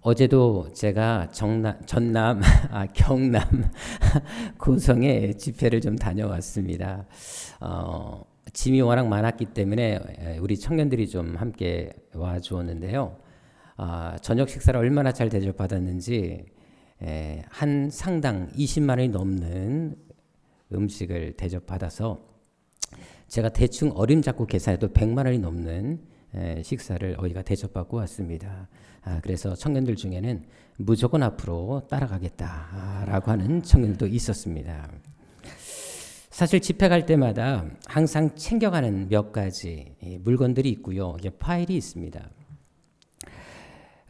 어제도 제가 전남, 경남 고성에 집회를 좀 다녀왔습니다. 짐이 워낙 많았기 때문에 우리 청년들이 좀 함께 와 주었는데요. 저녁 식사를 얼마나 잘 대접받았는지 한 상당 20만 원이 넘는 음식을 대접받아서 제가 대충 어림잡고 계산해도 100만 원이 넘는 식사를 어디가 대접받고 왔습니다. 그래서 청년들 중에는 무조건 앞으로 따라가겠다라고 하는 청년들도 있었습니다. 사실 집회 갈 때마다 항상 챙겨가는 몇 가지 물건들이 있고요. 이게 파일이 있습니다.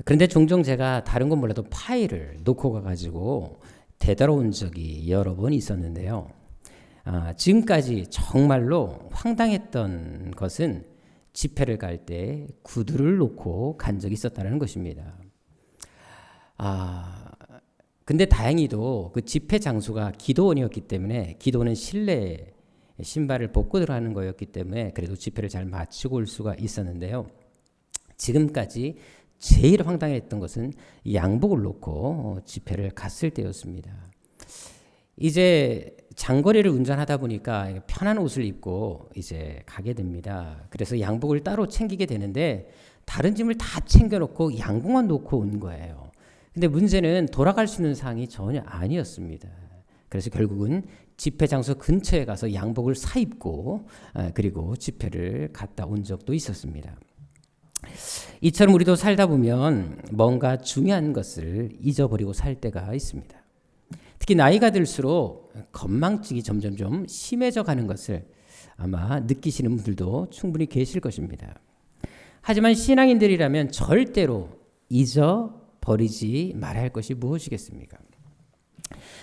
그런데 종종 제가 다른 건 몰라도 파일을 놓고 가가지고 되돌아온 적이 여러 번 있었는데요. 지금까지 정말로 황당했던 것은 집회를 갈 때 구두를 놓고 간 적이 있었다는 것입니다. 근데 다행히도 그 집회 장소가 기도원이었기 때문에, 기도는 실내 신발을 벗고 들어가는 거였기 때문에 그래도 집회를 잘 마치고 올 수가 있었는데요. 지금까지 제일 황당했던 것은 양복을 놓고 집회를 갔을 때였습니다. 이제 장거리를 운전하다 보니까 편한 옷을 입고 이제 가게 됩니다. 그래서 양복을 따로 챙기게 되는데 다른 짐을 다 챙겨놓고 양복만 놓고 온 거예요. 근데 문제는 돌아갈 수 있는 상황이 전혀 아니었습니다. 그래서 결국은 집회 장소 근처에 가서 양복을 사입고 그리고 집회를 갔다 온 적도 있었습니다. 이처럼 우리도 살다 보면 뭔가 중요한 것을 잊어버리고 살 때가 있습니다. 특히 나이가 들수록 건망증이 점점 좀 심해져 가는 것을 아마 느끼시는 분들도 충분히 계실 것입니다. 하지만 신앙인들이라면 절대로 잊어버리지 말아야 할 것이 무엇이겠습니까?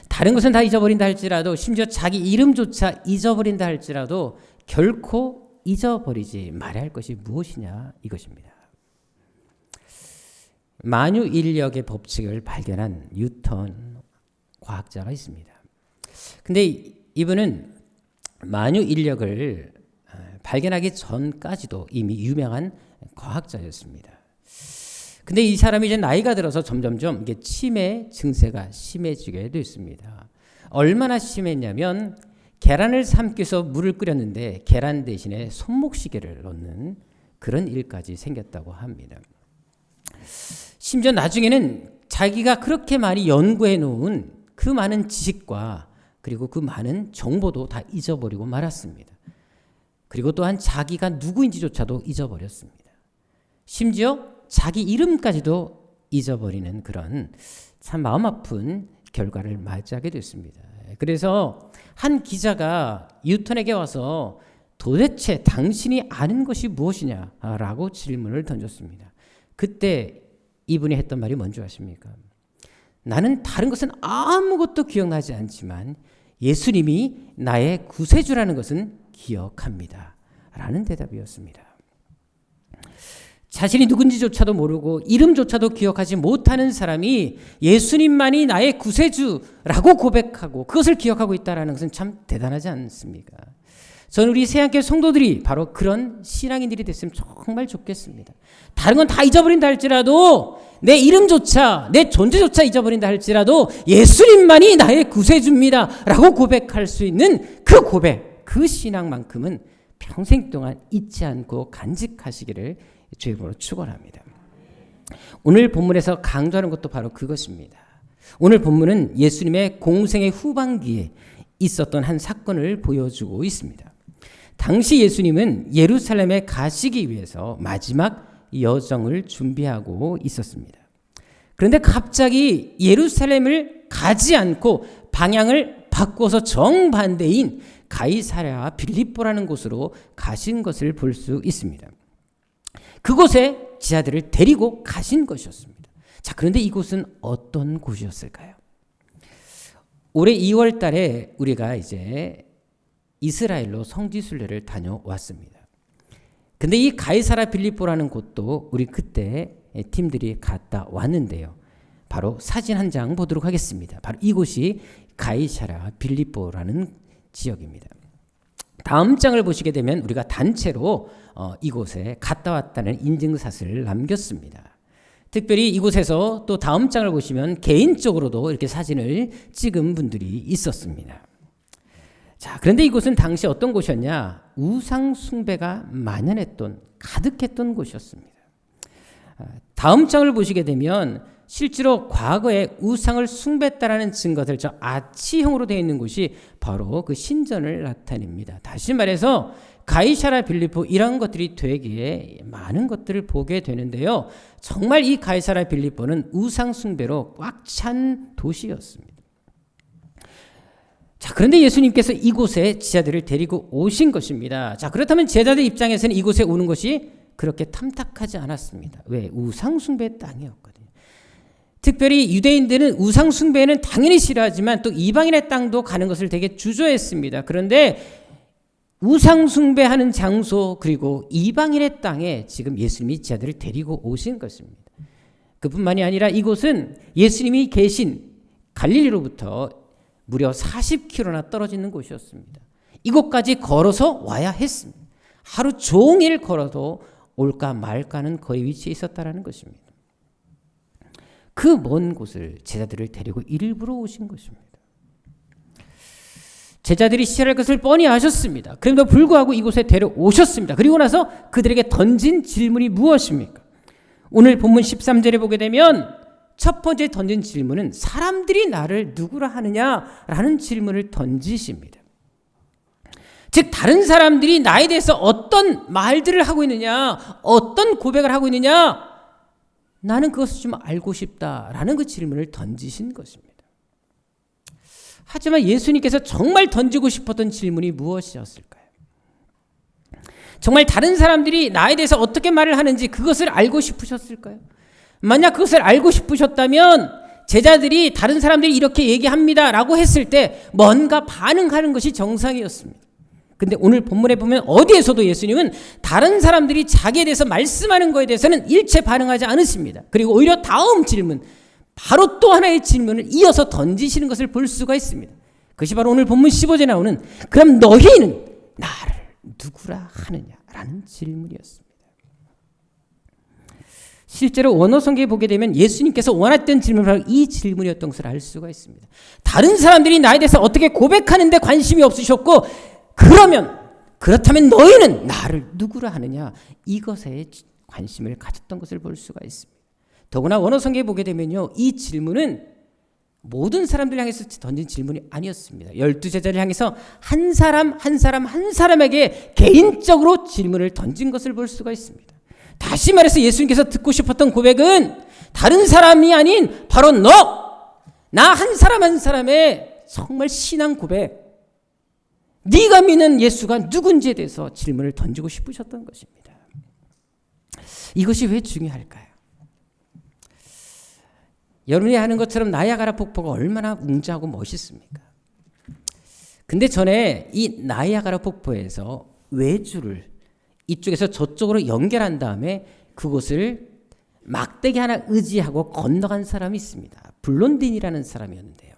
다른 것은 다 잊어버린다 할지라도, 심지어 자기 이름조차 잊어버린다 할지라도 결코 잊어버리지 말아야 할 것이 무엇이냐, 이것입니다. 만유인력의 법칙을 발견한 뉴턴 과학자가 있습니다. 근데 이분은 만유인력을 발견하기 전까지도 이미 유명한 과학자였습니다. 근데 이 사람이 이제 나이가 들어서 점점점 이게 치매 증세가 심해지게 됐습니다. 얼마나 심했냐면 계란을 삶기 위해서 물을 끓였는데 계란 대신에 손목시계를 넣는 그런 일까지 생겼다고 합니다. 심지어 나중에는 자기가 그렇게 많이 연구해 놓은 그 많은 지식과 그리고 그 많은 정보도 다 잊어버리고 말았습니다. 그리고 또한 자기가 누구인지조차도 잊어버렸습니다. 심지어 자기 이름까지도 잊어버리는 그런 참 마음 아픈 결과를 맞이하게 됐습니다. 그래서 한 기자가 뉴턴에게 와서 도대체 당신이 아는 것이 무엇이냐라고 질문을 던졌습니다. 그때 이분이 했던 말이 뭔지 아십니까? 나는 다른 것은 아무것도 기억나지 않지만 예수님이 나의 구세주라는 것은 기억합니다. 라는 대답이었습니다. 자신이 누군지조차도 모르고 이름조차도 기억하지 못하는 사람이 예수님만이 나의 구세주라고 고백하고 그것을 기억하고 있다는 것은 참 대단하지 않습니까? 저는 우리 새한교회 성도들이 바로 그런 신앙인들이 됐으면 정말 좋겠습니다. 다른 건 다 잊어버린다 할지라도, 내 이름조차, 내 존재조차 잊어버린다 할지라도 예수님만이 나의 구세주입니다 라고 고백할 수 있는 그 고백, 그 신앙만큼은 평생 동안 잊지 않고 간직하시기를 주의 이름으로 축원합니다. 오늘 본문에서 강조하는 것도 바로 그것입니다. 오늘 본문은 예수님의 공생의 후반기에 있었던 한 사건을 보여주고 있습니다. 당시 예수님은 예루살렘에 가시기 위해서 마지막 여정을 준비하고 있었습니다. 그런데 갑자기 예루살렘을 가지 않고 방향을 바꿔서 정반대인 가이사랴 빌립보라는 곳으로 가신 것을 볼 수 있습니다. 그곳에 지하들을 데리고 가신 것이었습니다. 자, 그런데 이곳은 어떤 곳이었을까요? 올해 2월 달에 우리가 이제 이스라엘로 성지순례를 다녀왔습니다. 근데 이 가이사랴 빌립보라는 곳도 우리 그때 팀들이 갔다 왔는데요. 바로 사진 한 장 보도록 하겠습니다. 바로 이곳이 가이사랴 빌립보라는 지역입니다. 다음 장을 보시게 되면 우리가 단체로 이곳에 갔다 왔다는 인증샷을 남겼습니다. 특별히 이곳에서 또 다음 장을 보시면 개인적으로도 이렇게 사진을 찍은 분들이 있었습니다. 자, 그런데 이곳은 당시 어떤 곳이었냐? 우상 숭배가 만연했던, 가득했던 곳이었습니다. 다음 장을 보시게 되면 실제로 과거에 우상을 숭배했다라는 증거들, 저 아치형으로 되어 있는 곳이 바로 그 신전을 나타냅니다. 다시 말해서 가이사랴 빌립보 이런 것들이 되기에 많은 것들을 보게 되는데요. 정말 이 가이사랴 빌립보는 우상 숭배로 꽉 찬 도시였습니다. 자, 그런데 예수님께서 이곳에 제자들을 데리고 오신 것입니다. 자, 그렇다면 제자들 입장에서는 이곳에 오는 것이 그렇게 탐탁하지 않았습니다. 왜? 우상 숭배의 땅이었거든요. 특별히 유대인들은 우상 숭배는 당연히 싫어하지만 또 이방인의 땅도 가는 것을 되게 주저했습니다. 그런데 우상 숭배하는 장소 그리고 이방인의 땅에 지금 예수님이 제자들을 데리고 오신 것입니다. 그뿐만이 아니라 이곳은 예수님이 계신 갈릴리로부터 무려 40km나 떨어지는 곳이었습니다. 이곳까지 걸어서 와야 했습니다. 하루 종일 걸어도 올까 말까는 거리 위치에 있었다는 것입니다. 그 먼 곳을 제자들을 데리고 일부러 오신 것입니다. 제자들이 시절할 것을 뻔히 아셨습니다. 그럼에도 불구하고 이곳에 데려오셨습니다. 그리고 나서 그들에게 던진 질문이 무엇입니까? 오늘 본문 13절에 보게 되면 첫 번째 던진 질문은 사람들이 나를 누구라 하느냐라는 질문을 던지십니다. 즉 다른 사람들이 나에 대해서 어떤 말들을 하고 있느냐, 어떤 고백을 하고 있느냐, 나는 그것을 좀 알고 싶다라는 그 질문을 던지신 것입니다. 하지만 예수님께서 정말 던지고 싶었던 질문이 무엇이었을까요? 정말 다른 사람들이 나에 대해서 어떻게 말을 하는지 그것을 알고 싶으셨을까요? 만약 그것을 알고 싶으셨다면 제자들이 다른 사람들이 이렇게 얘기합니다 라고 했을 때 뭔가 반응하는 것이 정상이었습니다. 근데 오늘 본문에 보면 어디에서도 예수님은 다른 사람들이 자기에 대해서 말씀하는 것에 대해서는 일체 반응하지 않으십니다. 그리고 오히려 다음 질문, 바로 또 하나의 질문을 이어서 던지시는 것을 볼 수가 있습니다. 그것이 바로 오늘 본문 15절에 나오는 그럼 너희는 나를 누구라 하느냐라는 질문이었습니다. 실제로 원어 성경에 보게 되면 예수님께서 원했던 질문은 바로 이 질문이었던 것을 알 수가 있습니다. 다른 사람들이 나에 대해서 어떻게 고백하는데 관심이 없으셨고 그렇다면 너희는 나를 누구라 하느냐, 이것에 관심을 가졌던 것을 볼 수가 있습니다. 더구나 원어 성경에 보게 되면요, 이 질문은 모든 사람들 향해서 던진 질문이 아니었습니다. 12제자를 향해서 한 사람에게 개인적으로 질문을 던진 것을 볼 수가 있습니다. 다시 말해서 예수님께서 듣고 싶었던 고백은 다른 사람이 아닌 바로 나 한 사람 한 사람의 정말 신앙 고백, 네가 믿는 예수가 누군지에 대해서 질문을 던지고 싶으셨던 것입니다. 이것이 왜 중요할까요? 여러분이 아는 것처럼 나야가라 폭포가 얼마나 웅장하고 멋있습니까? 근데 전에 이 나야가라 폭포에서 외주를 이쪽에서 저쪽으로 연결한 다음에 그곳을 막대기 하나 의지하고 건너간 사람이 있습니다. 블론딘이라는 사람이었는데요.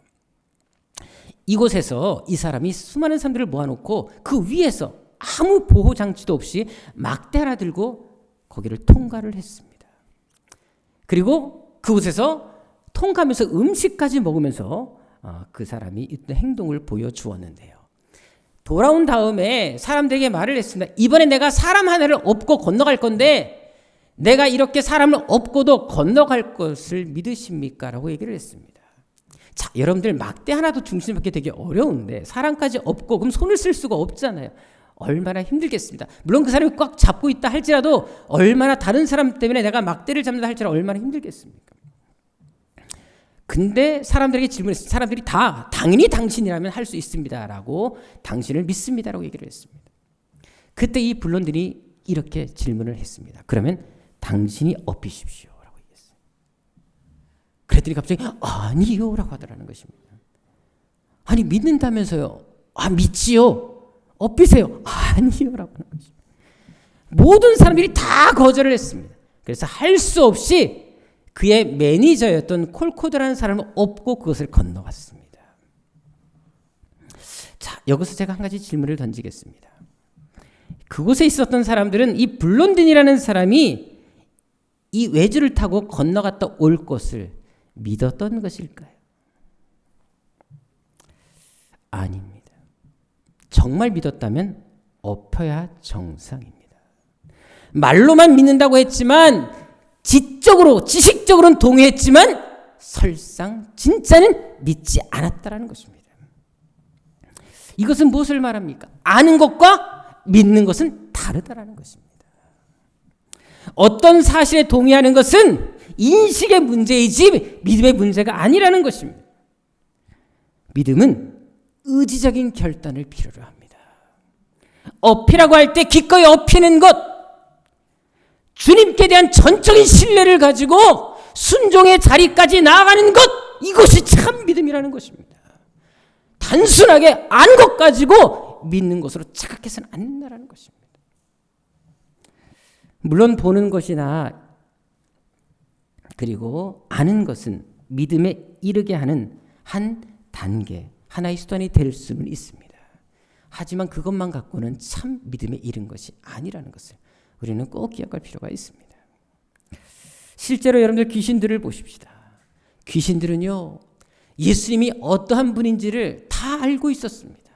이곳에서 이 사람이 수많은 사람들을 모아놓고 그 위에서 아무 보호장치도 없이 막대 하나 들고 거기를 통과를 했습니다. 그리고 그곳에서 통과하면서 음식까지 먹으면서 그 사람이 있던 행동을 보여주었는데요. 돌아온 다음에 사람들에게 말을 했습니다. 이번에 내가 사람 하나를 업고 건너갈 건데 내가 이렇게 사람을 업고도 건너갈 것을 믿으십니까? 라고 얘기를 했습니다. 자, 여러분들 막대 하나도 중심 잡기 되게 어려운데 사람까지 업고 그럼 손을 쓸 수가 없잖아요. 얼마나 힘들겠습니다. 물론 그 사람이 꽉 잡고 있다 할지라도 얼마나 다른 사람 때문에 내가 막대를 잡는다 할지라도 얼마나 힘들겠습니까? 근데 사람들에게 질문했습니다. 사람들이 다 당연히 당신이라면 할 수 있습니다 라고 당신을 믿습니다 라고 얘기를 했습니다. 그때 이 블론들이 이렇게 질문을 했습니다. 그러면 당신이 업히십시오 라고 얘기했어요. 그랬더니 갑자기 아니요 라고 하더라는 것입니다. 아니 믿는다면서요. 믿지요. 업히세요. 아니요 라고 하는 것입니다. 모든 사람들이 다 거절을 했습니다. 그래서 할 수 없이 그의 매니저였던 콜코드라는 사람을 업고 그것을 건너갔습니다. 자, 여기서 제가 한 가지 질문을 던지겠습니다. 그곳에 있었던 사람들은 이 블론딘이라는 사람이 이 외주를 타고 건너갔다 올 것을 믿었던 것일까요? 아닙니다. 정말 믿었다면 엎어야 정상입니다. 말로만 믿는다고 했지만 지적으로, 지식적으로는 동의했지만 설상 진짜는 믿지 않았다라는 것입니다. 이것은 무엇을 말합니까? 아는 것과 믿는 것은 다르다라는 것입니다. 어떤 사실에 동의하는 것은 인식의 문제이지 믿음의 문제가 아니라는 것입니다. 믿음은 의지적인 결단을 필요로 합니다. 업히라고 할 때 기꺼이 업히는 것, 주님께 대한 전적인 신뢰를 가지고 순종의 자리까지 나아가는 것, 이것이 참 믿음이라는 것입니다. 단순하게 아는 것 가지고 믿는 것으로 착각해서는 안 된다는 것입니다. 물론 보는 것이나 그리고 아는 것은 믿음에 이르게 하는 한 단계, 하나의 수단이 될 수는 있습니다. 하지만 그것만 갖고는 참 믿음에 이른 것이 아니라는 것을 우리는 꼭 기억할 필요가 있습니다. 실제로 여러분들 귀신들을 보십시다. 귀신들은요, 예수님이 어떠한 분인지를 다 알고 있었습니다.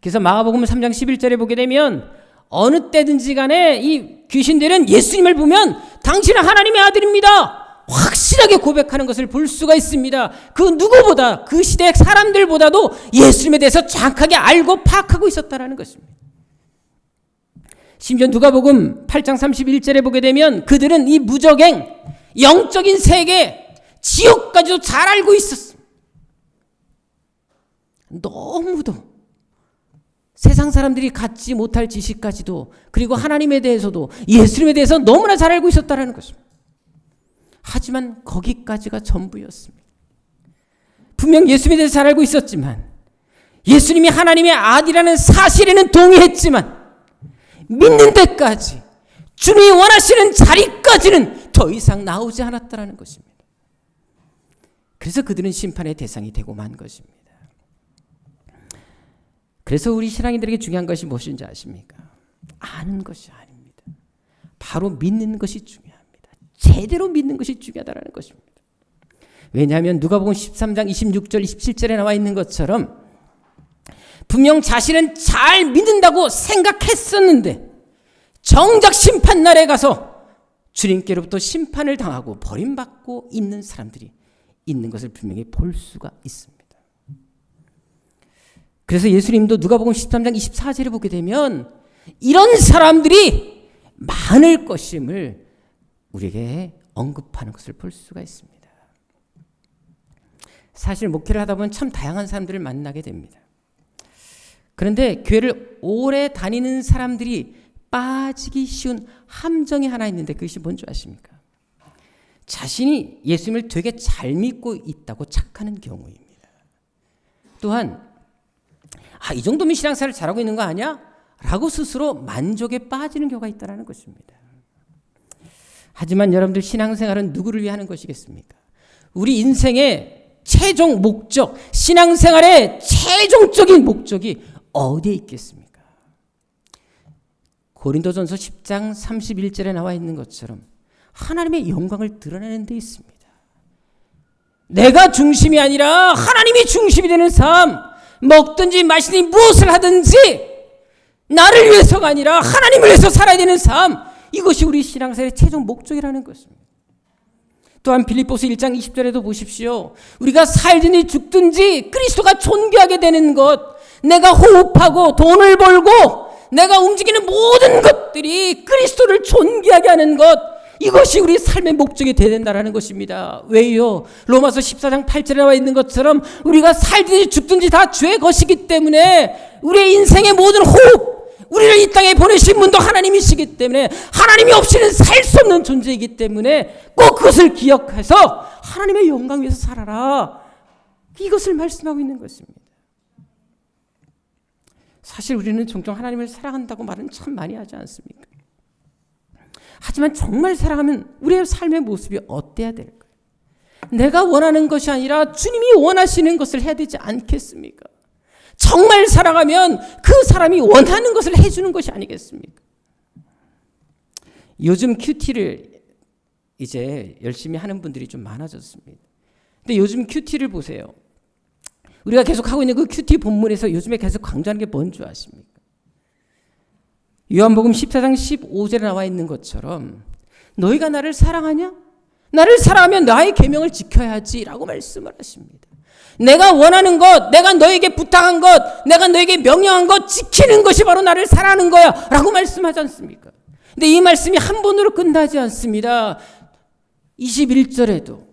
그래서 마가복음 3장 11절에 보게 되면 어느 때든지 간에 이 귀신들은 예수님을 보면 당신은 하나님의 아들입니다, 확실하게 고백하는 것을 볼 수가 있습니다. 그 누구보다, 그 시대 사람들보다도 예수님에 대해서 정확하게 알고 파악하고 있었다는 것입니다. 심지어 누가복음 8장 31절에 보게 되면 그들은 이 무적행, 영적인 세계, 지옥까지도 잘 알고 있었습니다. 너무도 세상 사람들이 갖지 못할 지식까지도, 그리고 하나님에 대해서도, 예수님에 대해서 너무나 잘 알고 있었다는 것입니다. 하지만 거기까지가 전부였습니다. 분명 예수님에 대해서 잘 알고 있었지만, 예수님이 하나님의 아들이라는 사실에는 동의했지만, 믿는 데까지, 주님이 원하시는 자리까지는 더 이상 나오지 않았다는 것입니다. 그래서 그들은 심판의 대상이 되고 만 것입니다. 그래서 우리 신앙인들에게 중요한 것이 무엇인지 아십니까? 아는 것이 아닙니다. 바로 믿는 것이 중요합니다. 제대로 믿는 것이 중요하다는 것입니다. 왜냐하면 누가복음 13장 26절 27절에 나와 있는 것처럼 분명 자신은 잘 믿는다고 생각했었는데 정작 심판날에 가서 주님께로부터 심판을 당하고 버림받고 있는 사람들이 있는 것을 분명히 볼 수가 있습니다. 그래서 예수님도 누가복음 13장 24절에 보게 되면 이런 사람들이 많을 것임을 우리에게 언급하는 것을 볼 수가 있습니다. 사실 목회를 하다 보면 참 다양한 사람들을 만나게 됩니다. 그런데 교회를 오래 다니는 사람들이 빠지기 쉬운 함정이 하나 있는데 그것이 뭔지 아십니까? 자신이 예수님을 되게 잘 믿고 있다고 착하는 경우입니다. 또한 이 정도면 신앙생활을 잘하고 있는 거 아니야? 라고 스스로 만족에 빠지는 경우가 있다는 것입니다. 하지만 여러분들 신앙생활은 누구를 위해 하는 것이겠습니까? 우리 인생의 최종 목적, 신앙생활의 최종적인 목적이 어디에 있겠습니까? 고린도전서 10장 31절에 나와 있는 것처럼 하나님의 영광을 드러내는 데 있습니다. 내가 중심이 아니라 하나님이 중심이 되는 삶, 먹든지 마시든지 무엇을 하든지 나를 위해서가 아니라 하나님을 위해서 살아야 되는 삶, 이것이 우리 신앙생활의 최종 목적이라는 것입니다. 또한 빌립보서 1장 20절에도 보십시오. 우리가 살든지 죽든지 그리스도가 존귀하게 되는 것, 내가 호흡하고 돈을 벌고 내가 움직이는 모든 것들이 그리스도를 존귀하게 하는 것, 이것이 우리 삶의 목적이 되어야 된다는 것입니다. 왜요? 로마서 14장 8절에 나와 있는 것처럼 우리가 살든지 죽든지 다 죄의 것이기 때문에 우리의 인생의 모든 호흡, 우리를 이 땅에 보내신 분도 하나님이시기 때문에 하나님이 없이는 살 수 없는 존재이기 때문에 꼭 그것을 기억해서 하나님의 영광 위해서 살아라, 이것을 말씀하고 있는 것입니다. 사실 우리는 종종 하나님을 사랑한다고 말은 참 많이 하지 않습니까? 하지만 정말 사랑하면 우리의 삶의 모습이 어때야 될까요? 내가 원하는 것이 아니라 주님이 원하시는 것을 해야 되지 않겠습니까? 정말 사랑하면 그 사람이 원하는 것을 해주는 것이 아니겠습니까? 요즘 큐티를 이제 열심히 하는 분들이 좀 많아졌습니다. 근데 요즘 큐티를 보세요. 우리가 계속 하고 있는 그 큐티 본문에서 요즘에 계속 강조하는 게 뭔 줄 아십니까? 요한복음 14장 15절에 나와 있는 것처럼 너희가 나를 사랑하냐? 나를 사랑하면 나의 계명을 지켜야지 라고 말씀을 하십니다. 내가 원하는 것, 내가 너에게 부탁한 것, 내가 너에게 명령한 것 지키는 것이 바로 나를 사랑하는 거야 라고 말씀하지 않습니까? 근데 이 말씀이 한 번으로 끝나지 않습니다. 21절에도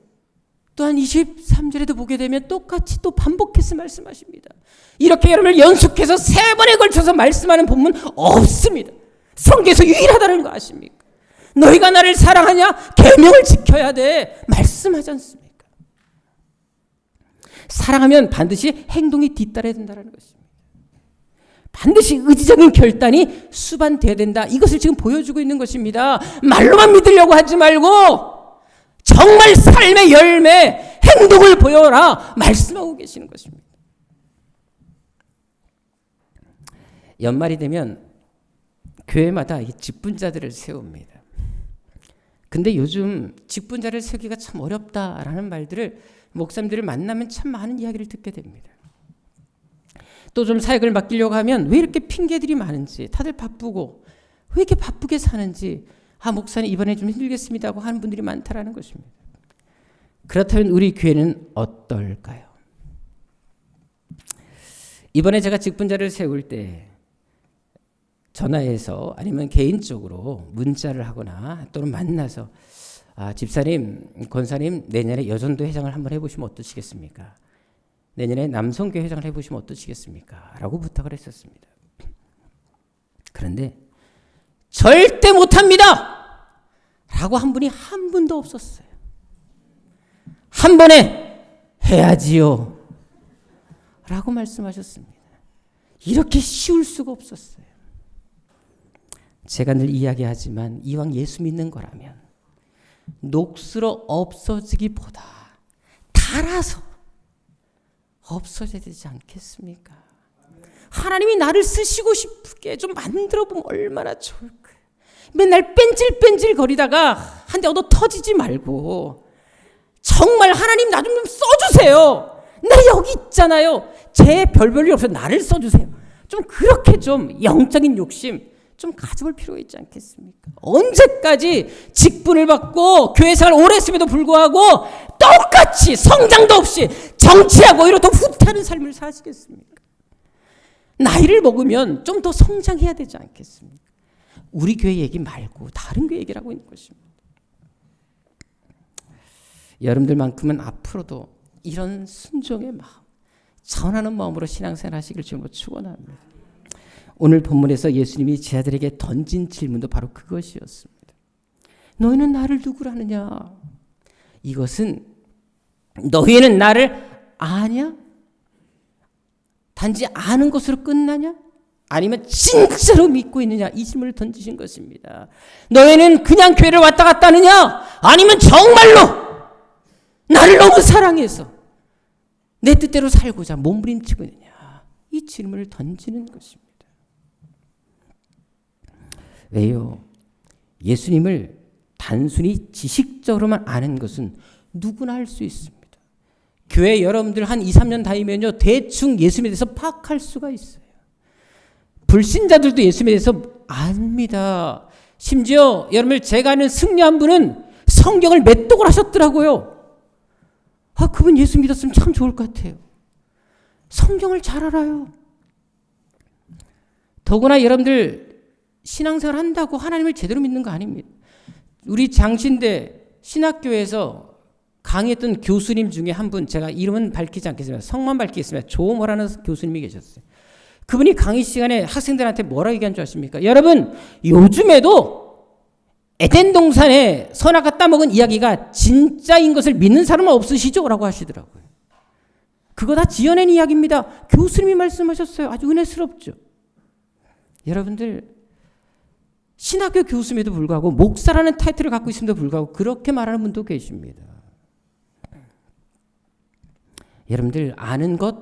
또한 23절에도 보게 되면 똑같이 또 반복해서 말씀하십니다. 이렇게 여러분을 연속해서 3번에 걸쳐서 말씀하는 본문 없습니다. 성경에서 유일하다는 거 아십니까? 너희가 나를 사랑하냐? 계명을 지켜야 돼. 말씀하지 않습니까? 사랑하면 반드시 행동이 뒤따라야 된다는 것입니다. 반드시 의지적인 결단이 수반돼야 된다. 이것을 지금 보여주고 있는 것입니다. 말로만 믿으려고 하지 말고 정말 삶의 열매, 행동을 보여라 말씀하고 계시는 것입니다. 연말이 되면 교회마다 직분자들을 세웁니다. 근데 요즘 직분자를 세우기가 참 어렵다라는 말들을 목사님들을 만나면 참 많은 이야기를 듣게 됩니다. 또 좀 사역을 맡기려고 하면 왜 이렇게 핑계들이 많은지, 다들 바쁘고 왜 이렇게 바쁘게 사는지, 목사님 이번에 좀 힘들겠습니다 하고 하는 분들이 많다라는 것입니다. 그렇다면 우리 교회는 어떨까요? 이번에 제가 직분자를 세울 때 전화해서 아니면 개인적으로 문자를 하거나 또는 만나서 집사님, 권사님 내년에 여전도 회장을 한번 해보시면 어떠시겠습니까? 내년에 남성교회 회장을 해보시면 어떠시겠습니까? 라고 부탁을 했었습니다. 그런데 절대 못합니다! 라고 한 분이 한 분도 없었어요. 한 번에 해야지요 라고 말씀하셨습니다. 이렇게 쉬울 수가 없었어요. 제가 늘 이야기하지만 이왕 예수 믿는 거라면 녹슬어 없어지기보다 달아서 없어져야 되지 않겠습니까? 하나님이 나를 쓰시고 싶게 좀 만들어보면 얼마나 좋을까요? 맨날 뺀질뺀질 거리다가 한 대 얻어 터지지 말고 정말 하나님 나 좀 써주세요. 나 여기 있잖아요. 제 별볼일 없어서 나를 써주세요. 좀 그렇게 좀 영적인 욕심 좀 가져볼 필요가 있지 않겠습니까? 언제까지 직분을 받고 교회 생활 오래 했음에도 불구하고 똑같이 성장도 없이 정치하고 이렇게 후퇴하는 삶을 사시겠습니까? 나이를 먹으면 좀 더 성장해야 되지 않겠습니까? 우리 교회 얘기 말고 다른 교회 얘기를 하고 있는 것입니다. 여러분들만큼은 앞으로도 이런 순종의 마음, 자원하는 마음으로 신앙생활 하시길 주님으로 축원합니다. 오늘 본문에서 예수님이 제자들에게 던진 질문도 바로 그것이었습니다. 너희는 나를 누구라 하느냐? 이것은 너희는 나를 아냐? 단지 아는 것으로 끝나냐? 아니면 진짜로 믿고 있느냐? 이 질문을 던지신 것입니다. 너희는 그냥 교회를 왔다 갔다 하느냐? 아니면 정말로 나를 너무 사랑해서 내 뜻대로 살고자 몸부림치고 있느냐? 이 질문을 던지는 것입니다. 왜요? 예수님을 단순히 지식적으로만 아는 것은 누구나 할 수 있습니다. 교회 여러분들 한 2, 3년 다니면요 대충 예수님에 대해서 파악할 수가 있어요. 불신자들도 예수님에 대해서 압니다. 심지어 여러분들 제가 아는 승려 한 분은 성경을 메독을 하셨더라고요. 그분 예수 믿었으면 참 좋을 것 같아요. 성경을 잘 알아요. 더구나 여러분들 신앙생활 한다고 하나님을 제대로 믿는 거 아닙니다. 우리 장신대 신학교에서 강의했던 교수님 중에 한 분, 제가 이름은 밝히지 않겠습니다. 성만 밝히겠습니다. 조모라는 교수님이 계셨어요. 그분이 강의 시간에 학생들한테 뭐라고 얘기한 줄 아십니까? 여러분, 요즘에도 에덴 동산에 선악과 따먹은 이야기가 진짜인 것을 믿는 사람은 없으시죠? 라고 하시더라고요. 그거 다 지어낸 이야기입니다. 교수님이 말씀하셨어요. 아주 은혜스럽죠. 여러분들 신학교 교수임에도 불구하고 목사라는 타이틀을 갖고 있음에도 불구하고 그렇게 말하는 분도 계십니다. 여러분들 아는 것,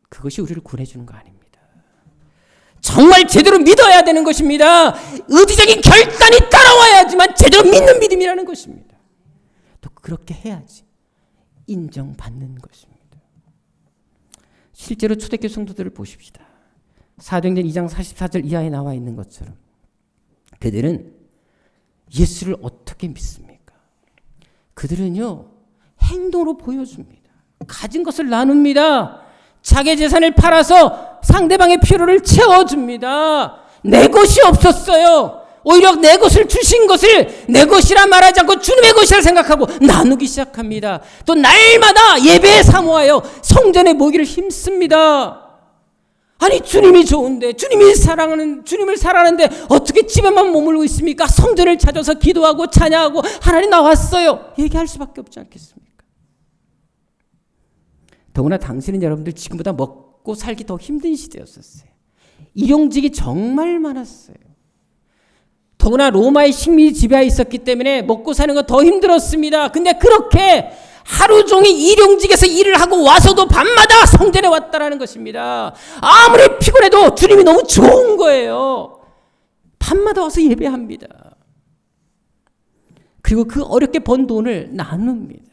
그것이 우리를 구원해주는 거 아닙니다. 정말 제대로 믿어야 되는 것입니다. 의지적인 결단이 따라와야지만 제대로 믿는 믿음이라는 것입니다. 그렇게 해야지 인정받는 것입니다. 실제로 초대교회 성도들을 보십시다. 사도행전 2장 44절 이하에 나와 있는 것처럼 그들은 예수를 어떻게 믿습니까? 그들은요, 행동으로 보여줍니다. 가진 것을 나눕니다. 자기 재산을 팔아서 상대방의 필요를 채워줍니다. 내 것이 없었어요. 오히려 내 것을 주신 것을 내 것이라 말하지 않고 주님의 것이라 생각하고 나누기 시작합니다. 또 날마다 예배에 사모하여 성전에 모이기를 힘씁니다. 아니, 주님이 좋은데, 주님을 사랑하는데 어떻게 집에만 머물고 있습니까? 성전을 찾아서 기도하고 찬양하고 하나님 나왔어요, 얘기할 수밖에 없지 않겠습니까? 더구나 당시는 여러분들 지금보다 먹고 살기 더 힘든 시대였었어요. 일용직이 정말 많았어요. 더구나 로마의 식민지 지배하에 있었기 때문에 먹고 사는 거 더 힘들었습니다. 근데 그렇게 하루 종일 일용직에서 일을 하고 와서도 밤마다 성전에 왔다라는 것입니다. 아무리 피곤해도 주님이 너무 좋은 거예요. 밤마다 와서 예배합니다. 그리고 그 어렵게 번 돈을 나눕니다.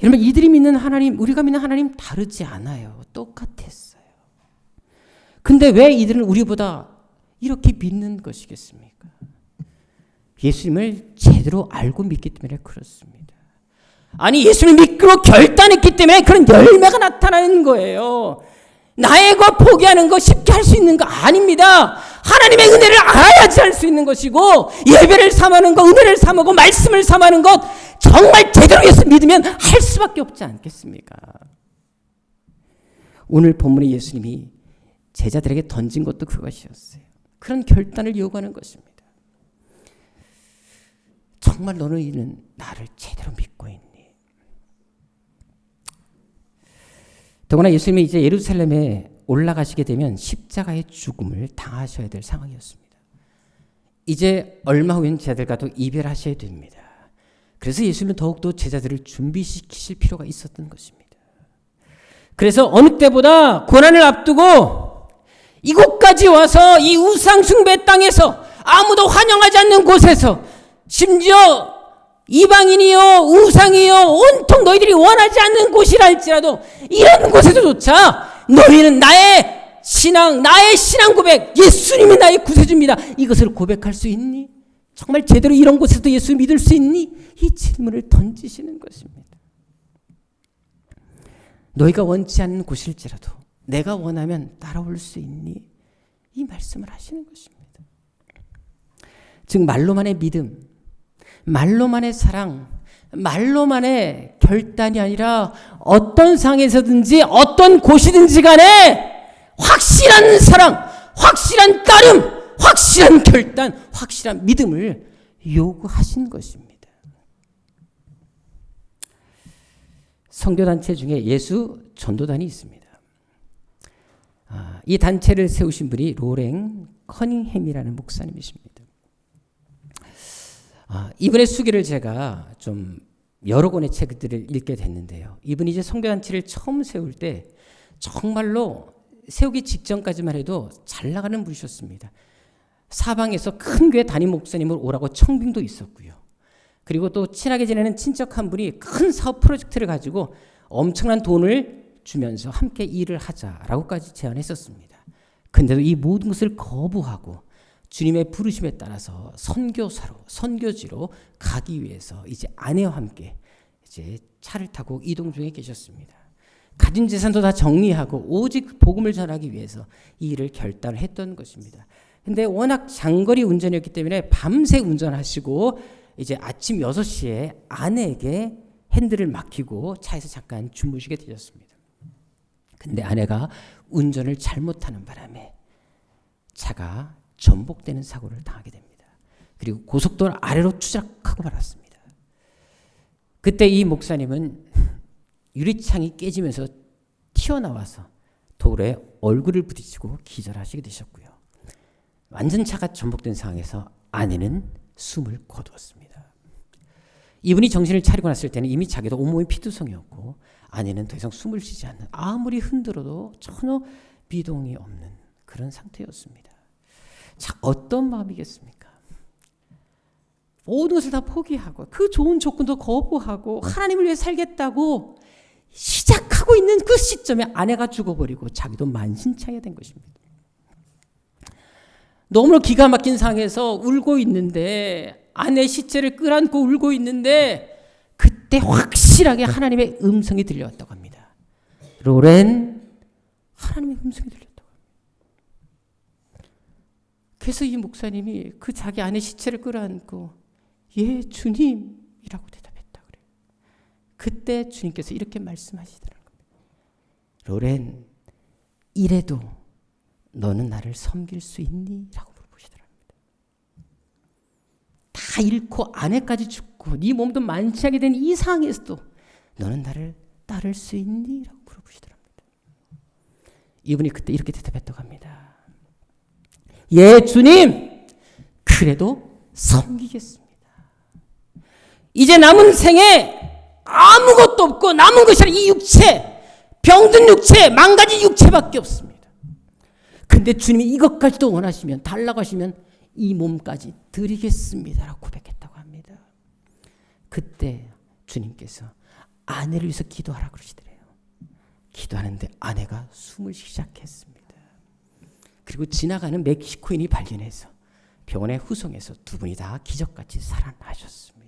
여러분, 이들이 믿는 하나님, 우리가 믿는 하나님 다르지 않아요. 똑같았어요. 근데 왜 이들은 우리보다 이렇게 믿는 것이겠습니까? 예수님을 제대로 알고 믿기 때문에 그렇습니다. 아니, 예수님을 믿고 결단했기 때문에 그런 열매가 나타나는 거예요. 나의 것 포기하는 거 쉽게 할 수 있는 거 아닙니다. 하나님의 은혜를 알아야지 할 수 있는 것이고, 예배를 삼하는 것, 은혜를 삼하고 말씀을 삼하는 것 정말 제대로 예수 믿으면 할 수밖에 없지 않겠습니까? 오늘 본문의 예수님이 제자들에게 던진 것도 그것이었어요. 그런 결단을 요구하는 것입니다. 정말 너는 나를 제대로 믿고 있니? 더구나 예수님이 이제 예루살렘에 올라가시게 되면 십자가의 죽음을 당하셔야 될 상황이었습니다. 이제 얼마 후엔 제자들과도 이별하셔야 됩니다. 그래서 예수님은 더욱더 제자들을 준비시키실 필요가 있었던 것입니다. 그래서 어느 때보다 고난을 앞두고 이곳까지 와서 이 우상숭배 땅에서 아무도 환영하지 않는 곳에서, 심지어 이방인이요 우상이요 온통 너희들이 원하지 않는 곳이라 할지라도 이런 곳에서조차 너희는 나의 신앙 고백, 예수님이 나의 구세주입니다, 이것을 고백할 수 있니? 정말 제대로 이런 곳에서도 예수 믿을 수 있니? 이 질문을 던지시는 것입니다. 너희가 원치 않는 곳일지라도 내가 원하면 따라올 수 있니? 이 말씀을 하시는 것입니다. 즉 말로만의 믿음, 말로만의 사랑, 말로만의 결단이 아니라 어떤 상황에서든지 어떤 곳이든지 간에 확실한 사랑, 확실한 따름, 확실한 결단, 확실한 믿음을 요구하신 것입니다. 선교단체 중에 예수 전도단이 있습니다. 이 단체를 세우신 분이 로랭 커닝햄이라는 목사님이십니다. 이분의 수기를 제가 좀 여러 권의 책들을 읽게 됐는데요. 이분이 이제 선교단체를 처음 세울 때 정말로 세우기 직전까지만 해도 잘 나가는 분이셨습니다. 사방에서 큰 교회 담임 목사님을 오라고 청빙도 있었고요. 그리고 또 친하게 지내는 친척 한 분이 큰 사업 프로젝트를 가지고 엄청난 돈을 주면서 함께 일을 하자라고까지 제안했었습니다. 근데도 이 모든 것을 거부하고 주님의 부르심에 따라서 선교사로, 선교지로 가기 위해서 이제 아내와 함께 이제 차를 타고 이동 중에 계셨습니다. 가진 재산도 다 정리하고 오직 복음을 전하기 위해서 이 일을 결단을 했던 것입니다. 근데 워낙 장거리 운전이었기 때문에 밤새 운전하시고 이제 아침 6시에 아내에게 핸들을 맡기고 차에서 잠깐 주무시게 되셨습니다. 근데 아내가 운전을 잘못하는 바람에 차가 전복되는 사고를 당하게 됩니다. 그리고 고속도로 아래로 추락하고 말았습니다. 그때 이 목사님은 유리창이 깨지면서 튀어나와서 도로에 얼굴을 부딪히고 기절하시게 되셨고요. 완전 차가 전복된 상황에서 아내는 숨을 거두었습니다. 이분이 정신을 차리고 났을 때는 이미 자기도 온몸이 피투성이었고 아내는 더 이상 숨을 쉬지 않는, 아무리 흔들어도 전혀 미동이 없는 그런 상태였습니다. 자, 어떤 마음이겠습니까? 모든 것을 다 포기하고 그 좋은 조건도 거부하고 하나님을 위해 살겠다고 시작하고 있는 그 시점에 아내가 죽어버리고 자기도 만신창이가 된 것입니다. 너무나 기가 막힌 상황에서 울고 있는데 아내 시체를 끌안고 울고 있는데 그때 확실하게 하나님의 음성이 들려왔다고 합니다. 로렌, 하나님의 음성이 들렸다고 합니다. 그래서 이 목사님이 그 자기 아내 시체를 끌어안고 예 주님이라고 대답했다 그래요. 그때 주님께서 이렇게 말씀하시더라는 겁니다. 로렌, 이래도 너는 나를 섬길 수 있니? 라고 물어보시더랍니다. 다 잃고 아내까지 죽고 네 몸도 만취하게 된 이 상황에서도 너는 나를 따를 수 있니? 라고 물어보시더랍니다. 이분이 그때 이렇게 대답했다고 합니다. 예 주님, 그래도 섬기겠습니다. 이제 남은 생에 아무것도 없고 남은 것이 아니라 이 육체, 병든 육체, 망가진 육체밖에 없습니다. 근데 주님이 이것까지도 원하시면 달라고 하시면 이 몸까지 드리겠습니다 라고 고백했다고 합니다. 그때 주님께서 아내를 위해서 기도하라 그러시더래요. 기도하는데 아내가 숨을 시작했습니다. 그리고 지나가는 멕시코인이 발견해서 병원에 후송해서 두 분이 다 기적같이 살아나셨습니다.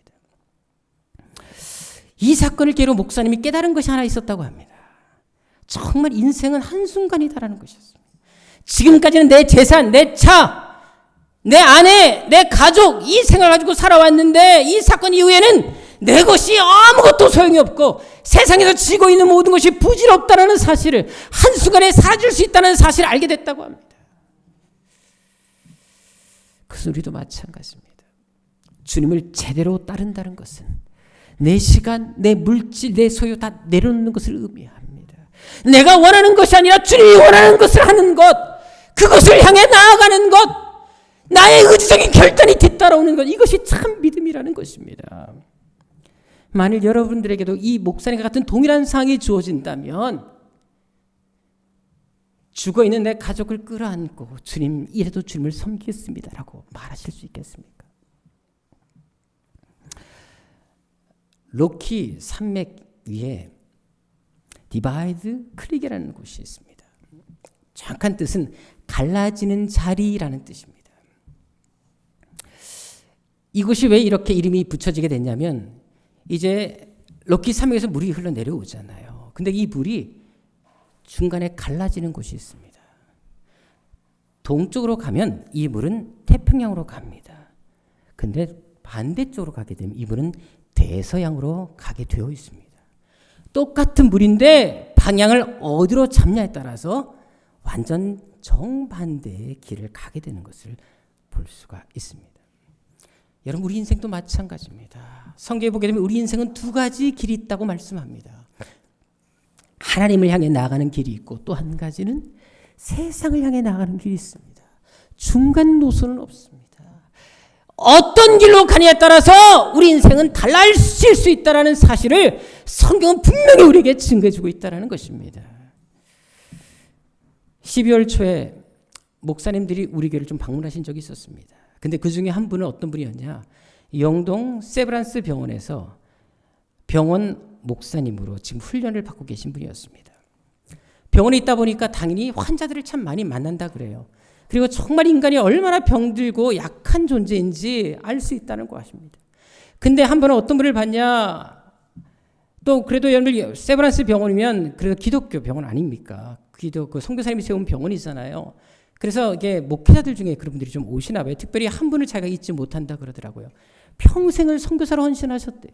이 사건을 계기로 목사님이 깨달은 것이 하나 있었다고 합니다. 정말 인생은 한순간이다라는 것이었습니다. 지금까지는 내 재산, 내 차, 내 아내, 내 가족 이 생각을 가지고 살아왔는데 이 사건 이후에는 내 것이 아무것도 소용이 없고 세상에서 지고 있는 모든 것이 부질없다는 사실을 한순간에 사라질 수 있다는 사실을 알게 됐다고 합니다. 그래서 우리도 마찬가지입니다. 주님을 제대로 따른다는 것은 내 시간, 내 물질, 내 소유 다 내려놓는 것을 의미합니다. 내가 원하는 것이 아니라 주님이 원하는 것을 하는 것, 그것을 향해 나아가는 것, 나의 의지적인 결단이 뒤따라오는 것, 이것이 참 믿음이라는 것입니다. 만일 여러분들에게도 이 목사님과 같은 동일한 상황이 주어진다면 죽어있는 내 가족을 끌어안고 주님, 이래도 주님을 섬기겠습니다 라고 말하실 수 있겠습니까? 로키 산맥 위에 디바이드 크릭이라는 곳이 있습니다. 정확한 뜻은 갈라지는 자리라는 뜻입니다. 이곳이 왜 이렇게 이름이 붙여지게 됐냐면 이제 로키 산맥에서 물이 흘러내려오잖아요. 근데 이 물이 중간에 갈라지는 곳이 있습니다. 동쪽으로 가면 이 물은 태평양으로 갑니다. 근데 반대쪽으로 가게 되면 이 물은 대서양으로 가게 되어 있습니다. 똑같은 물인데 방향을 어디로 잡냐에 따라서 완전 정반대의 길을 가게 되는 것을 볼 수가 있습니다. 여러분, 우리 인생도 마찬가지입니다. 성경에 보게 되면 우리 인생은 두 가지 길이 있다고 말씀합니다. 하나님을 향해 나아가는 길이 있고 또 한 가지는 세상을 향해 나아가는 길이 있습니다. 중간 노선은 없습니다. 어떤 길로 가냐에 따라서 우리 인생은 달라질 수 있다는 사실을 성경은 분명히 우리에게 증거해주고 있다는 것입니다. 12월 초에 목사님들이 우리 교회를 좀 방문하신 적이 있었습니다. 근데 그 중에 한 분은 어떤 분이었냐? 영동 세브란스 병원에서 병원 목사님으로 지금 훈련을 받고 계신 분이었습니다. 병원에 있다 보니까 당연히 환자들을 참 많이 만난다 그래요. 그리고 정말 인간이 얼마나 병들고 약한 존재인지 알 수 있다는 것입니다. 근데 한 번은 어떤 분을 봤냐? 또 그래도 여러분 세브란스 병원이면 그래도 기독교 병원 아닙니까? 그 선교사님이 세운 병원이잖아요. 그래서 이게 목회자들 중에 그런 분들이 좀 오시나 봐요. 특별히 한 분을 자기가 잊지 못한다 그러더라고요. 평생을 선교사로 헌신하셨대요.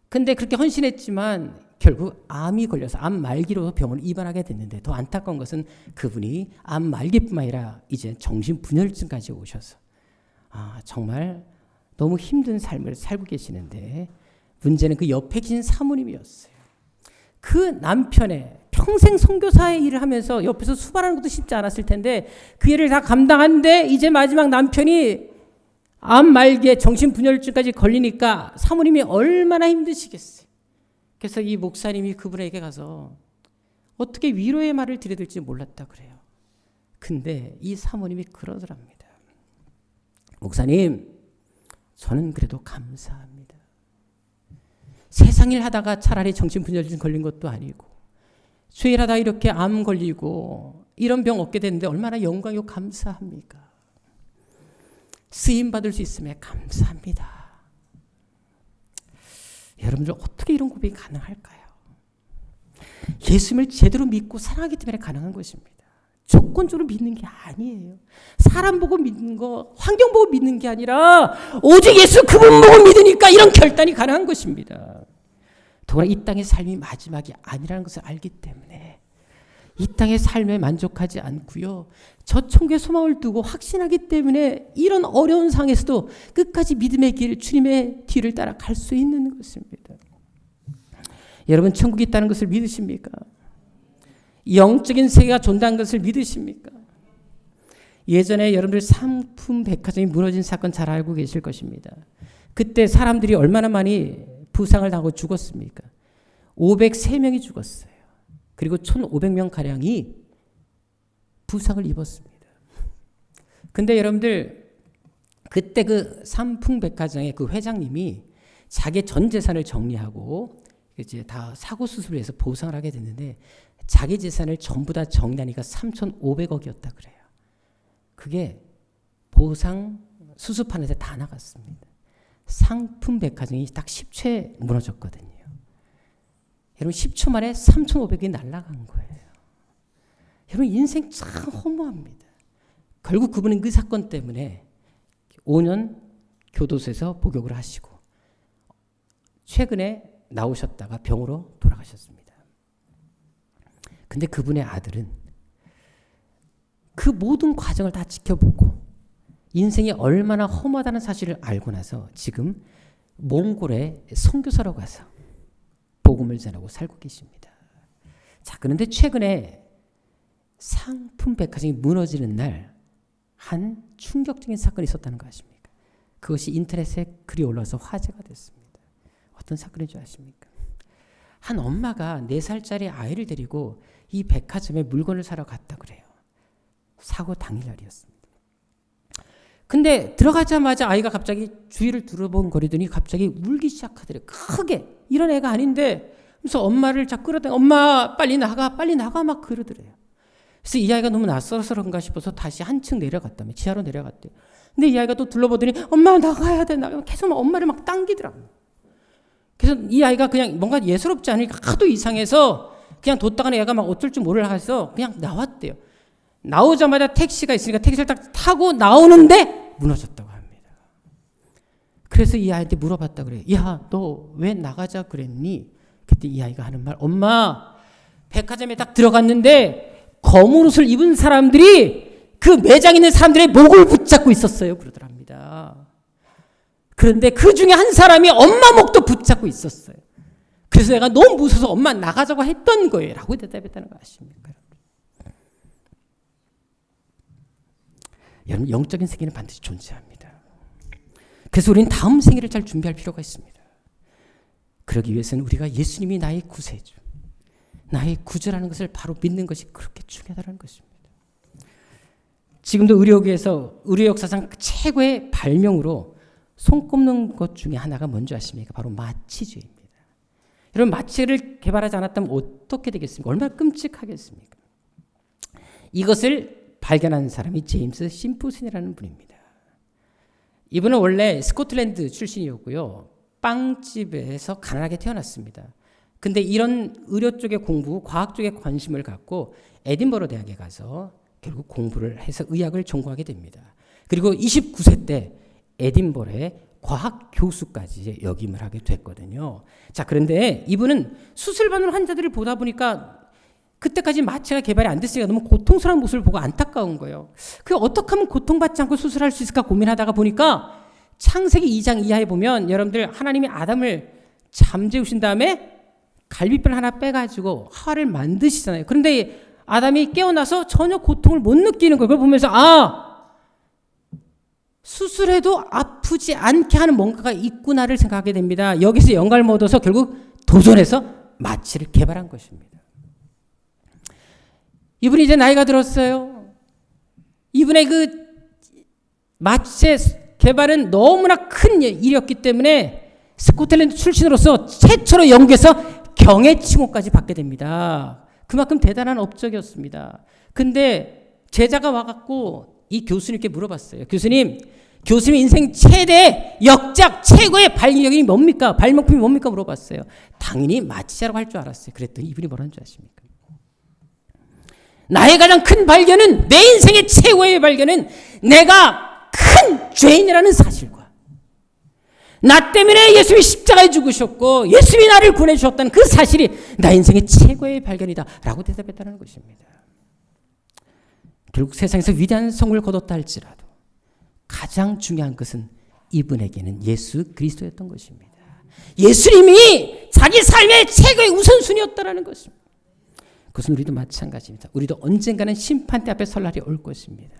근데 그렇게 헌신했지만 결국 암이 걸려서 암 말기로 병원을 입원하게 됐는데 더 안타까운 것은 그분이 암 말기뿐만 아니라 이제 정신분열증까지 오셔서 정말 너무 힘든 삶을 살고 계시는데 문제는 그 옆에 계신 사모님이었어요. 그 남편의 평생 선교사의 일을 하면서 옆에서 수발하는 것도 쉽지 않았을 텐데 그 일을 다 감당하는데 이제 마지막 남편이 암 말기에 정신분열증까지 걸리니까 사모님이 얼마나 힘드시겠어요. 그래서 이 목사님이 그분에게 가서 어떻게 위로의 말을 드려야 될지 몰랐다 그래요. 근데 이 사모님이 그러더랍니다. 목사님, 저는 그래도 감사합니다. 세상 일 하다가 차라리 정신분열증 걸린 것도 아니고 주일 하다가 이렇게 암 걸리고 이런 병 얻게 됐는데 얼마나 영광이고 감사합니까? 쓰임 받을 수 있음에 감사합니다. 여러분들 어떻게 이런 고백이 가능할까요? 예수님을 제대로 믿고 사랑하기 때문에 가능한 것입니다. 조건적으로 믿는 게 아니에요. 사람 보고 믿는 거, 환경 보고 믿는 게 아니라 오직 예수 그분 보고 믿으니까 이런 결단이 가능한 것입니다. 더구나 이 땅의 삶이 마지막이 아니라는 것을 알기 때문에 이 땅의 삶에 만족하지 않고요. 저 천국의 소망을 두고 확신하기 때문에 이런 어려운 상황에서도 끝까지 믿음의 길, 주님의 뒤를 따라 갈 수 있는 것입니다. 여러분 천국이 있다는 것을 믿으십니까? 영적인 세계가 존재하는 것을 믿으십니까? 예전에 여러분들 상품 백화점이 무너진 사건 잘 알고 계실 것입니다. 그때 사람들이 얼마나 많이 부상을 당하고 죽었습니까? 503명이 죽었어요. 그리고 1,500명가량이 부상을 입었습니다. 근데 여러분들 그때 그 삼풍백화점의 그 회장님이 자기 전 재산을 정리하고 이제 다 사고 수술을 해서 보상을 하게 됐는데 자기 재산을 전부 다 정리하니까 3,500억이었다 그래요. 그게 보상 수습하는데 다 나갔습니다. 상품 백화점이 딱 10초에 무너졌거든요. 여러분 10초 만에 3,500억이 날아간 거예요. 여러분 인생 참 허무합니다. 결국 그분은 그 사건 때문에 5년 교도소에서 복역을 하시고 최근에 나오셨다가 병으로 돌아가셨습니다. 근데 그분의 아들은 그 모든 과정을 다 지켜보고 인생이 얼마나 험하다는 사실을 알고 나서 지금 몽골에 선교사로 가서 복음을 전하고 살고 계십니다. 자, 그런데 최근에 상품 백화점이 무너지는 날 한 충격적인 사건이 있었다는 거 아십니까? 그것이 인터넷에 글이 올라와서 화제가 됐습니다. 어떤 사건인 줄 아십니까? 한 엄마가 4살짜리 아이를 데리고 이 백화점에 물건을 사러 갔다 그래요. 사고 당일날이었습니다. 근데 들어가자마자 아이가 갑자기 주위를 둘러본거리더니 갑자기 울기 시작하더래요. 크게. 이런 애가 아닌데 그래서 엄마를 자꾸 끌어다가 엄마 빨리 나가 막 그러더래요. 그래서 이 아이가 너무 낯설어서 그런가 싶어서 다시 한층 내려갔다며 지하로 내려갔대요. 근데 이 아이가 또 둘러보더니 엄마 나가야 돼. 계속 엄마를 막 당기더라고요. 그래서 이 아이가 그냥 뭔가 예사롭지 않으니까 하도 이상해서 그냥 뒀다가는 애가 막 어쩔 줄 모르라 해서 그냥 나왔대요. 나오자마자 택시가 있으니까 택시를 딱 타고 나오는데 무너졌다고 합니다. 그래서 이 아이한테 물어봤다 그래요. 야, 너 왜 나가자 그랬니? 그때 이 아이가 하는 말, 엄마 백화점에 딱 들어갔는데 검은 옷을 입은 사람들이 그 매장에 있는 사람들의 목을 붙잡고 있었어요. 그러더랍니다. 그런데 그 중에 한 사람이 엄마 목도 붙잡고 있었어요. 그래서 내가 너무 무서워서 엄마 나가자고 했던 거예요. 라고 대답했다는 거 아십니까? 여러분 영적인 세계는 반드시 존재합니다. 그래서 우리는 다음 생애를 잘 준비할 필요가 있습니다. 그러기 위해서는 우리가 예수님이 나의 구세주, 나의 구주라는 것을 바로 믿는 것이 그렇게 중요하다는 것입니다. 지금도 의료계에서 의료 역사상 최고의 발명으로 손꼽는 것 중에 하나가 뭔지 아십니까? 바로 마취제입니다. 여러분 마취를 개발하지 않았다면 어떻게 되겠습니까? 얼마나 끔찍하겠습니까? 이것을 발견한 사람이 제임스 심프슨이라는 분입니다. 이분은 원래 스코틀랜드 출신이었고요. 빵집에서 가난하게 태어났습니다. 근데 이런 의료 쪽의 공부, 과학 쪽에 관심을 갖고 에딘버러 대학에 가서 결국 공부를 해서 의학을 전공하게 됩니다. 그리고 29세 때 에딘버러의 과학 교수까지 역임을 하게 됐거든요. 자, 그런데 이분은 수술받는 환자들을 보다 보니까 그때까지 마취가 개발이 안 됐으니까 너무 고통스러운 모습을 보고 안타까운 거예요. 그 어떻게 하면 고통받지 않고 수술할 수 있을까 고민하다가 보니까 창세기 2장 이하에 보면 여러분들 하나님이 아담을 잠재우신 다음에 갈비뼈 하나 빼가지고 하와를 만드시잖아요. 그런데 아담이 깨어나서 전혀 고통을 못 느끼는 거예요. 그걸 보면서 수술해도 아프지 않게 하는 뭔가가 있구나를 생각하게 됩니다. 여기서 영감을 얻어서 결국 도전해서 마취를 개발한 것입니다. 이분이 이제 나이가 들었어요. 이분의 그 마취 개발은 너무나 큰 일이었기 때문에 스코틀랜드 출신으로서 최초로 영국에서 경의 칭호까지 받게 됩니다. 그만큼 대단한 업적이었습니다. 근데 제자가 와갖고 이 교수님께 물어봤어요. 교수님 인생 최대 역작 최고의 발견이 뭡니까? 발명품이 뭡니까? 물어봤어요. 당연히 마취자라고 할 줄 알았어요. 그랬더니 이분이 뭐라는 줄 아십니까? 나의 가장 큰 발견은, 내 인생의 최고의 발견은 내가 큰 죄인이라는 사실과 나 때문에 예수님이 십자가에 죽으셨고 예수님이 나를 구원해주셨다는 그 사실이 나 인생의 최고의 발견이다 라고 대답했다는 것입니다. 결국 세상에서 위대한 성공을 거뒀다 할지라도 가장 중요한 것은 이분에게는 예수 그리스도였던 것입니다. 예수님이 자기 삶의 최고의 우선순위였다는 것입니다. 그것은 우리도 마찬가지입니다. 우리도 언젠가는 심판대 앞에 설 날이 올 것입니다.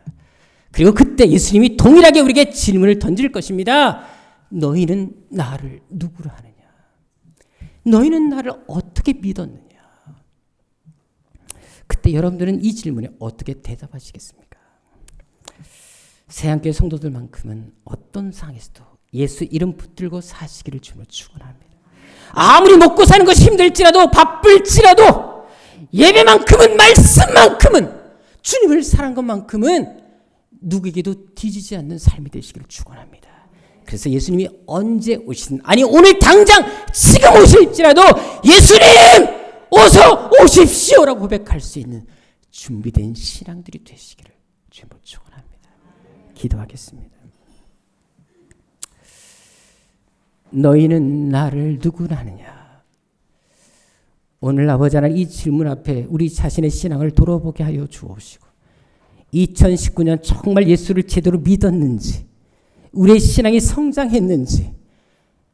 그리고 그때 예수님이 동일하게 우리에게 질문을 던질 것입니다. 너희는 나를 누구로 하느냐? 너희는 나를 어떻게 믿었느냐? 그때 여러분들은 이 질문에 어떻게 대답하시겠습니까? 새한교회 성도들만큼은 어떤 상황에서도 예수 이름 붙들고 사시기를 주님으로 축원합니다. 아무리 먹고 사는 것이 힘들지라도 바쁠지라도 예배만큼은 말씀만큼은 주님을 사랑한 것만큼은 누구에게도 뒤지지 않는 삶이 되시기를 축원합니다. 그래서 예수님이 언제 오시든, 아니 오늘 당장 지금 오실지라도 예수님 어서 오십시오라고 고백할 수 있는 준비된 신앙들이 되시기를 주님으로 축원합니다. 기도하겠습니다. 너희는 나를 누구라 하느냐? 오늘 아버지 하나님 이 질문 앞에 우리 자신의 신앙을 돌아보게 하여 주옵시고 2019년 정말 예수를 제대로 믿었는지, 우리의 신앙이 성장했는지,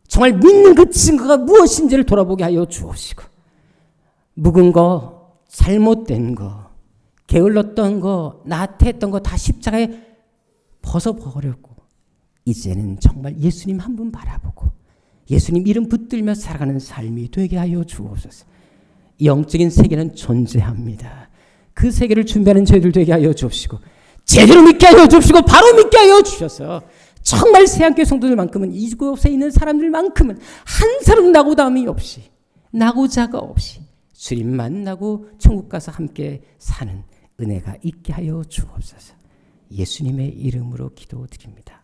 정말 믿는 그 증거가 무엇인지를 돌아보게 하여 주옵시고 묵은 거, 잘못된 거, 게을렀던 거, 나태했던 거 다 십자가에 벗어버렸고 이제는 정말 예수님 한 분 바라보고 예수님 이름 붙들며 살아가는 삶이 되게 하여 주옵소서. 영적인 세계는 존재합니다. 그 세계를 준비하는 저희들 되게 하여 주옵시고 제대로 믿게 하여 주옵시고 바로 믿게 하여 주셔서 정말 새한교회 성도들만큼은 이곳에 있는 사람들만큼은 한 사람 나고담이 없이, 나고자가 없이 주님 만나고 천국 가서 함께 사는 은혜가 있게 하여 주옵소서. 예수님의 이름으로 기도드립니다.